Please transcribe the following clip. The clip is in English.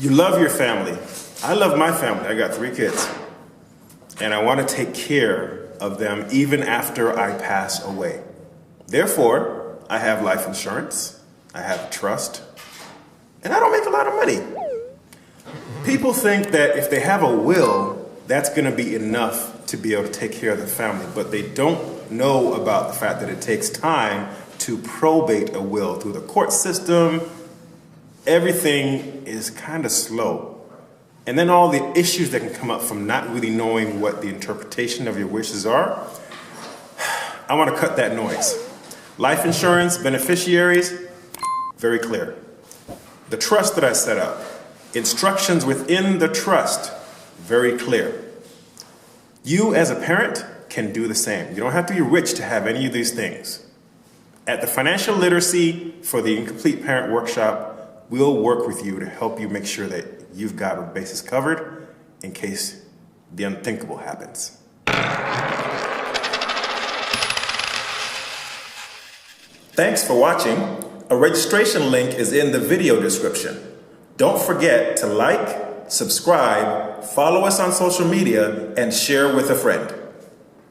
You love your family. I love my family. I got 3 kids. And I want to take care of them even after I pass away. Therefore, I have life insurance, I have trust, and I don't make a lot of money. People think that if they have a will, that's going to be enough to be able to take care of the family, but they don't know about the fact that it takes time to probate a will through the court system. Everything is kind of slow. And then all the issues that can come up from not really knowing what the interpretation of your wishes are. I want to cut that noise. Life insurance, beneficiaries, very clear. The trust that I set up, instructions within the trust, very clear. You as a parent can do the same. You don't have to be rich to have any of these things. At the Financial Literacy for the Incomplete Parent Workshop, we'll work with you to help you make sure that you've got your bases covered in case the unthinkable happens. Thanks for watching. A registration link is in the video description. Don't forget to like, subscribe, follow us on social media, and share with a friend.